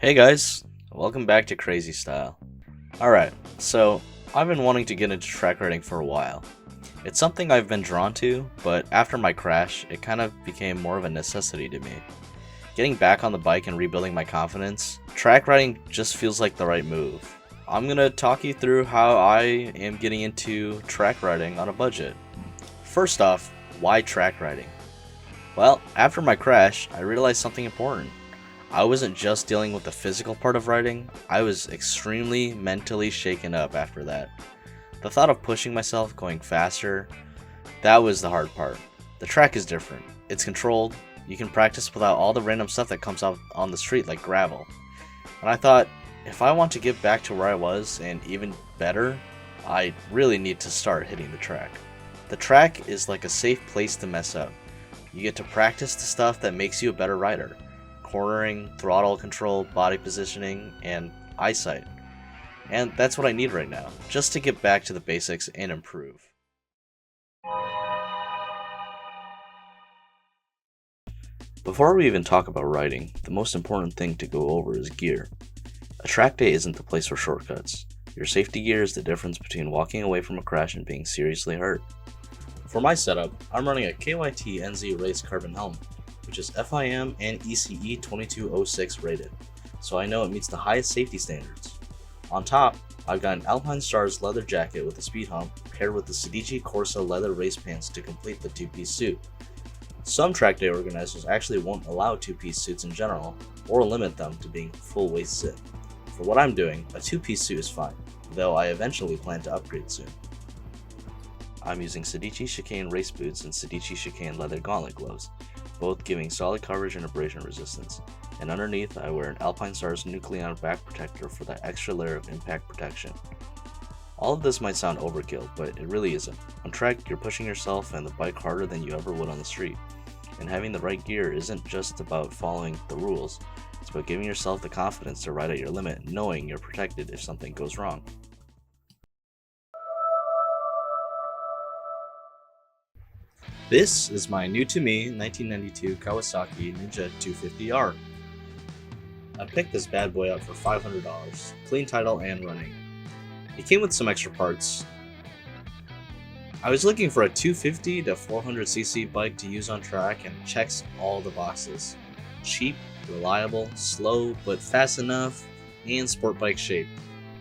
Hey guys, welcome back to Crazy Style. Alright, so I've been wanting to get into track riding for a while. It's something I've been drawn to, but after my crash, it kind of became more of a necessity to me. Getting back on the bike and rebuilding my confidence, track riding just feels like the right move. I'm gonna talk you through how I am getting into track riding on a budget. First off, why track riding? Well, after my crash, I realized something important. I wasn't just dealing with the physical part of riding, I was extremely mentally shaken up after that. The thought of pushing myself, going faster, that was the hard part. The track is different. It's controlled. You can practice without all the random stuff that comes out on the street like gravel. And I thought, if I want to get back to where I was and even better, I really need to start hitting the track. The track is like a safe place to mess up. You get to practice the stuff that makes you a better rider. Cornering, throttle control, body positioning, and eyesight. And that's what I need right now, just to get back to the basics and improve. Before we even talk about riding, the most important thing to go over is gear. A track day isn't the place for shortcuts. Your safety gear is the difference between walking away from a crash and being seriously hurt. For my setup, I'm running a KYT NZ Race Carbon helmet, which is FIM and ECE 2206 rated, so I know it meets the highest safety standards. On top, I've got an Alpine Stars leather jacket with a speed hump paired with the Sedici Corsa leather race pants to complete the two-piece suit. Some track day organizers actually won't allow two-piece suits in general, or limit them to being full waist zip. For what I'm doing, a two-piece suit is fine, though I eventually plan to upgrade soon. I'm using Sedici Chicane race boots and Sedici Chicane leather gauntlet gloves, both giving solid coverage and abrasion resistance, and underneath I wear an Alpine Stars Nucleon back protector for that extra layer of impact protection. All of this might sound overkill, but it really isn't. On track, you're pushing yourself and the bike harder than you ever would on the street, and having the right gear isn't just about following the rules, it's about giving yourself the confidence to ride at your limit, knowing you're protected if something goes wrong. This is my new to me 1992 Kawasaki Ninja 250R. I picked this bad boy up for $500, clean title and running. It came with some extra parts. I was looking for a 250 to 400cc bike to use on track and checks all the boxes. Cheap, reliable, slow but fast enough, and sport bike shape.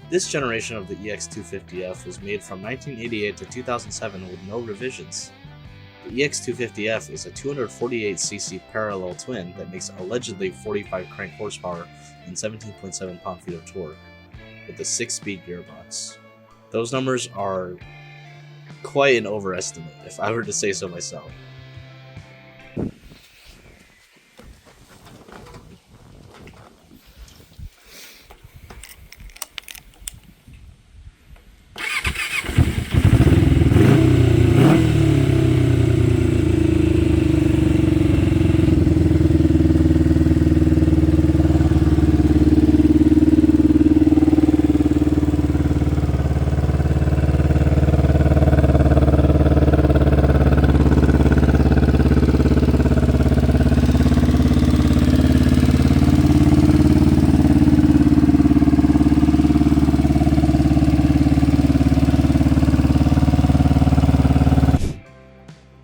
This generation of the EX250F was made from 1988 to 2007 with no revisions. The EX250F is a 248cc parallel twin that makes allegedly 45 crank horsepower and 17.7 pound-feet of torque, with a 6-speed gearbox. Those numbers are quite an overestimate, if I were to say so myself.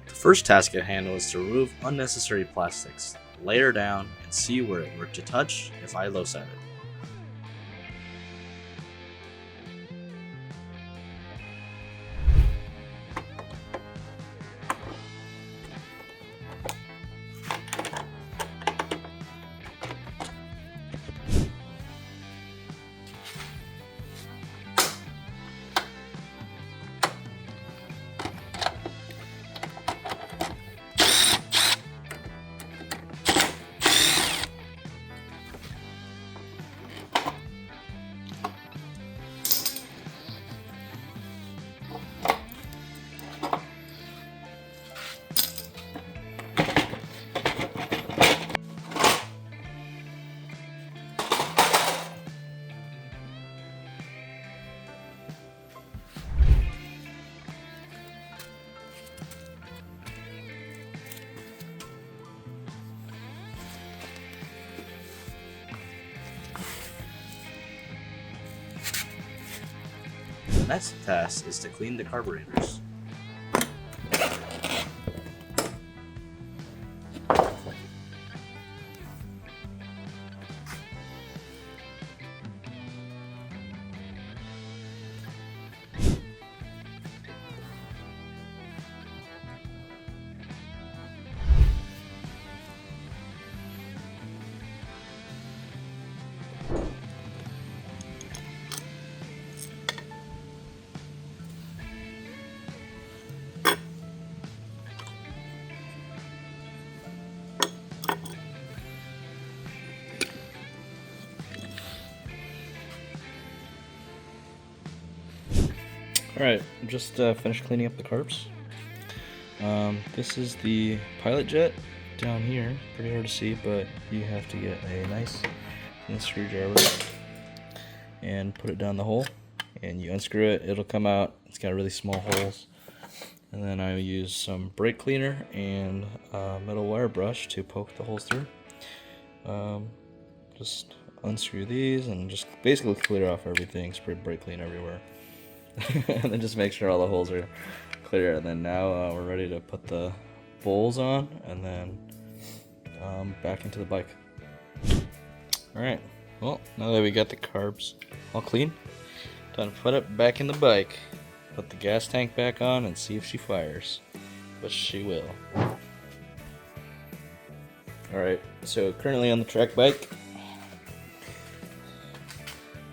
The first task at hand was to remove unnecessary plastics, lay her down, and see where it were to touch if I low-side it. next task is to clean the carburetors. Alright, just finished cleaning up the carbs. This is the pilot jet down here. Pretty hard to see, but you have to get a nice screwdriver and put it down the hole, and you unscrew it, it'll come out. It's got really small holes. And then I use some brake cleaner and a metal wire brush to poke the holes through. Just unscrew these and just basically clear off everything, spray brake clean everywhere. And then just make sure all the holes are clear. And then now we're ready to put the bowls on and then back into the bike. Alright, well, now that we got the carbs all clean, time to put it back in the bike. Put the gas tank back on and see if she fires. But she will. Alright, so currently on the track bike,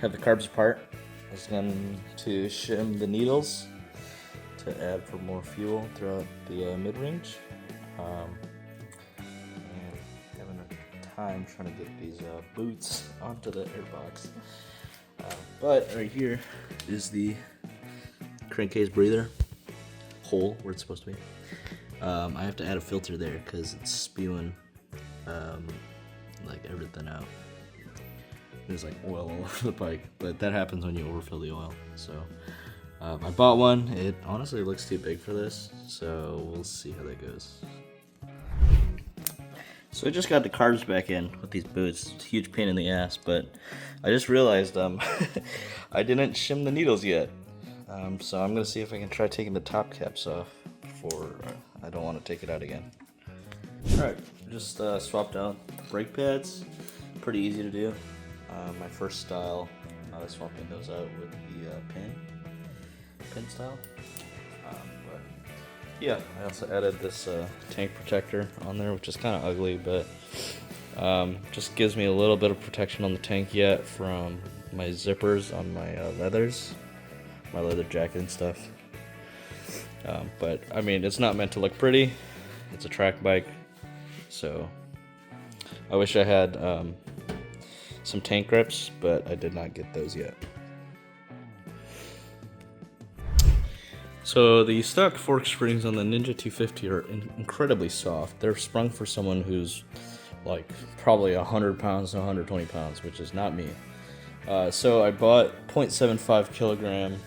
have the carbs apart. I was going to shim the needles to add for more fuel throughout the mid-range. And having a time trying to get these boots onto the airbox. But right here is the crankcase breather hole where it's supposed to be. I have to add a filter there because it's spewing like everything out. There's like oil all over the bike, but that happens when you overfill the oil. So I bought one. It honestly looks too big for this, so we'll see how that goes. So I just got the carbs back in with these boots. It's a huge pain in the ass, but I just realized I didn't shim the needles yet. So I'm gonna see if I can try taking the top caps off before I don't want to take it out again. Alright, just swapped out the brake pads. Pretty easy to do. My first style, I was swapping those out with the pin style. But yeah, I also added this tank protector on there, which is kind of ugly, but just gives me a little bit of protection on the tank yet from my zippers on my leathers, my leather jacket and stuff. But I mean, it's not meant to look pretty. It's a track bike, so I wish I had some tank grips, but I did not get those yet. So the stock fork springs on the Ninja 250 are incredibly soft. They're sprung for someone who's like probably 100 pounds to 120 pounds, which is not me. So I bought 0.75 kilogram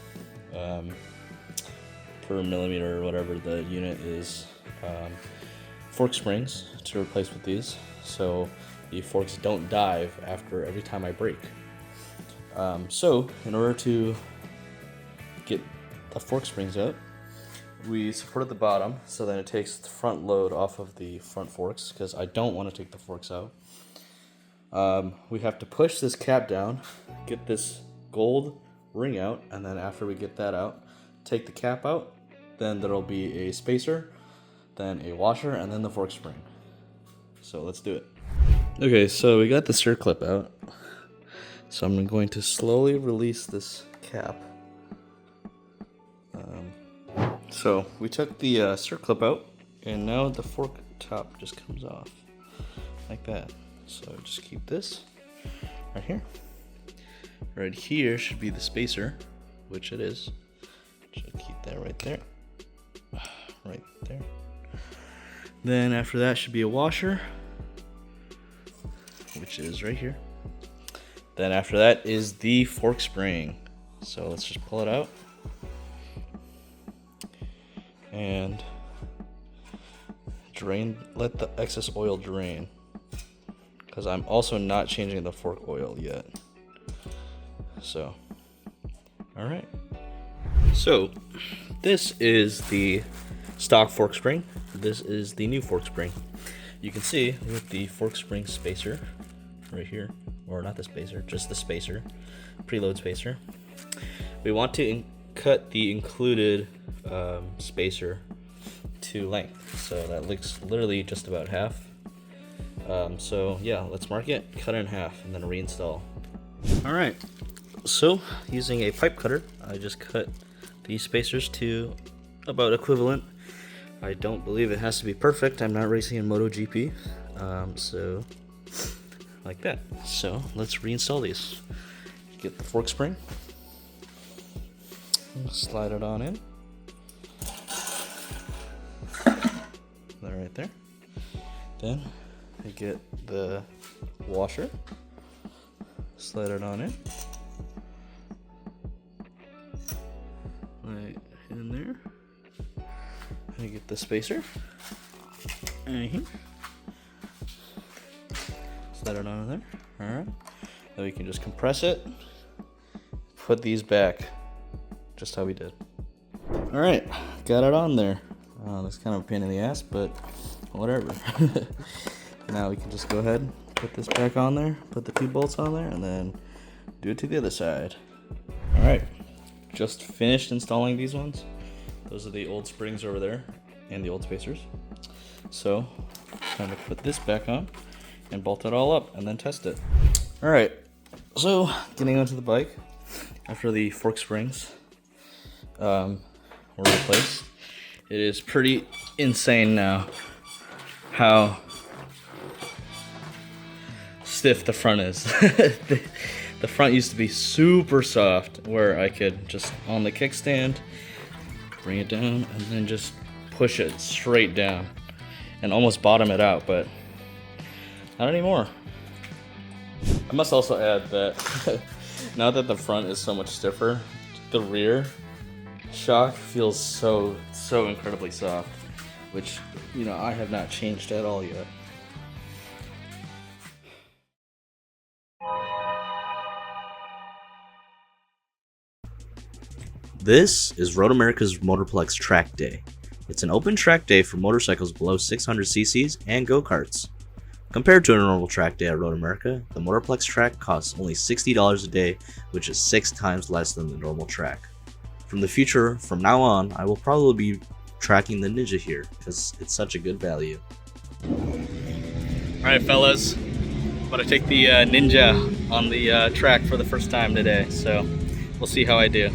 per millimeter or whatever the unit is fork springs to replace with these, so the forks don't dive after every time I brake. So in order to get the fork springs out, we supported the bottom so that it takes the front load off of the front forks, because I don't want to take the forks out. We have to push this cap down, get this gold ring out, and then after we get that out, take the cap out, then there'll be a spacer, then a washer, and then the fork spring. So let's do it. Okay, so we got the circlip out. So I'm going to slowly release this cap. So we took the circlip out, and now the fork top just comes off like that. So just keep this right here. Right here should be the spacer, which it is. Should keep that right there. Right there. Then after that should be a washer, which is right here. Then after that is the fork spring. So let's just pull it out and drain, let the excess oil drain, because I'm also not changing the fork oil yet. So, alright. So this is the stock fork spring. This is the new fork spring. You can see with the fork spring spacer right here, or not the spacer, just the spacer, preload spacer. We want to cut the included spacer to length, so that looks literally just about half. So yeah, let's mark it, cut it in half, and then reinstall. All right, so using a pipe cutter, I just cut these spacers to about equivalent. I don't believe it has to be perfect. I'm not racing in MotoGP, so like that. So let's reinstall these. Get the fork spring, slide it on in. That right there. Then I get the washer, slide it on in. Right in there. I get the spacer. Right here. Slide it on in there. Alright. Then we can just compress it. Put these back just how we did. Alright, got it on there. That's kind of a pain in the ass, but whatever. Now we can just go ahead, put this back on there, put the 2 bolts on there, and then do it to the other side. Alright, just finished installing these ones. Those are the old springs over there and the old spacers. So, time to put this back on and bolt it all up and then test it. Alright, so getting onto the bike after the fork springs were replaced. It is pretty insane now how stiff the front is. The front used to be super soft, where I could just on the kickstand bring it down and then just push it straight down and almost bottom it out, but not anymore. I must also add that now that the front is so much stiffer, the rear shock feels so incredibly soft, which, you know, I have not changed at all yet. This is Road America's Motorplex Track Day. It's an open track day for motorcycles below 600 cc's and go-karts. Compared to a normal track day at Road America, the Motorplex track costs only $60 a day, which is 6 times less than the normal track. From the future, from now on, I will probably be tracking the Ninja here, because it's such a good value. Alright fellas, I'm about to take the Ninja on the track for the first time today, so we'll see how I do.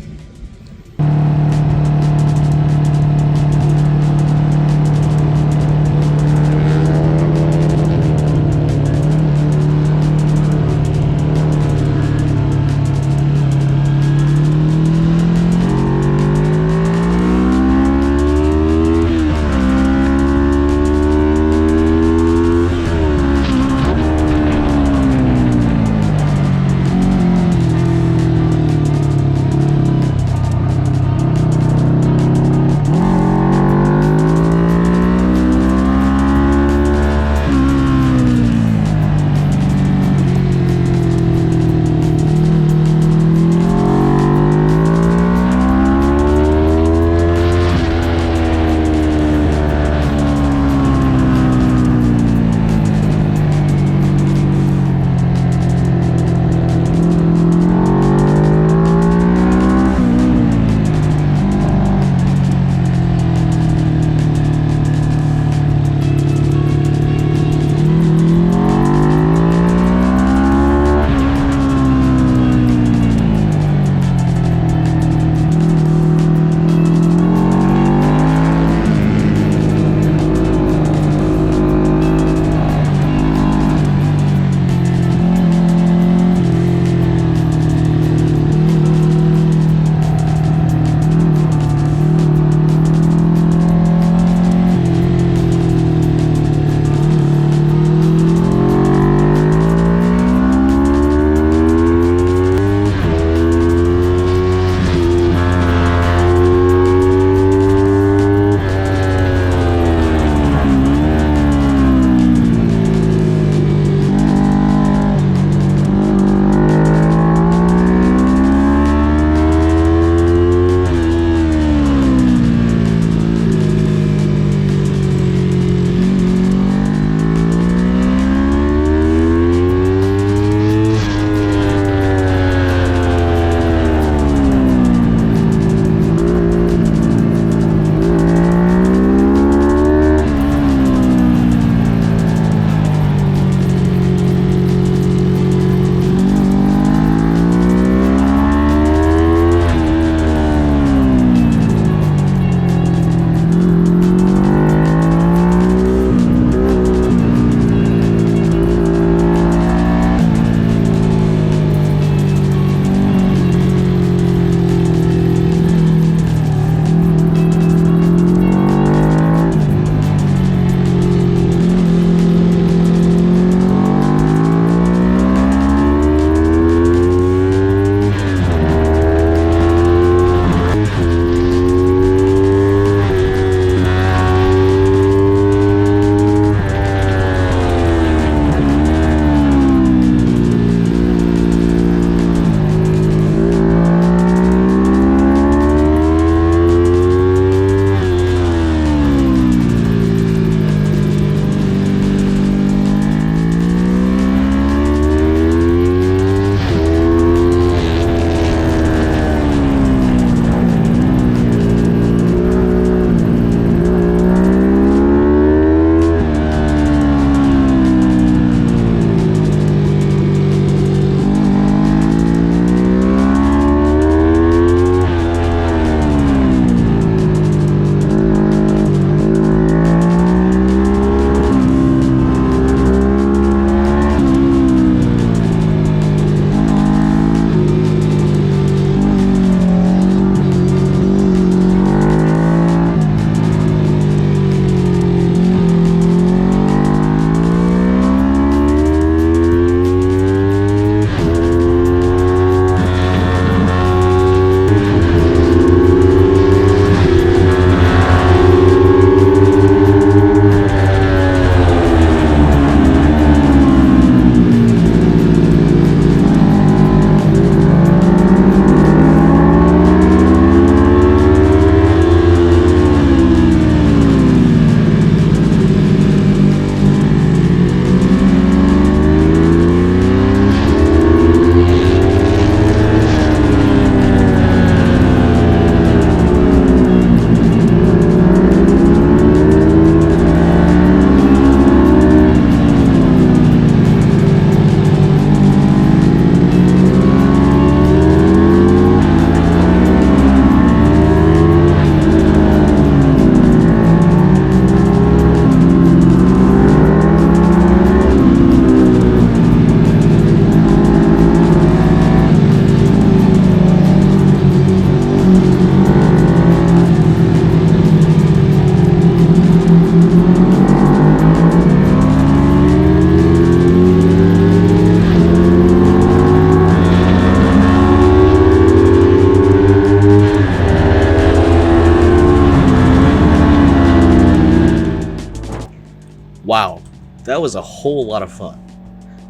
That was a whole lot of fun.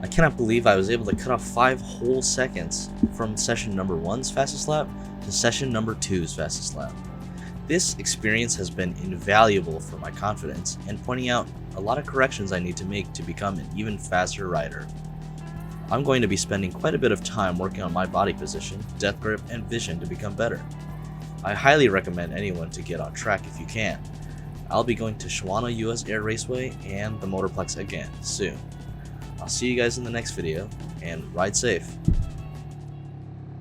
I cannot believe I was able to cut off 5 whole seconds from session number 1's fastest lap to session number 2's fastest lap. This experience has been invaluable for my confidence and pointing out a lot of corrections I need to make to become an even faster rider. I'm going to be spending quite a bit of time working on my body position, death grip, and vision to become better. I highly recommend anyone to get on track if you can. I'll be going to Shawana US Air Raceway and the Motorplex again soon. I'll see you guys in the next video, and ride safe.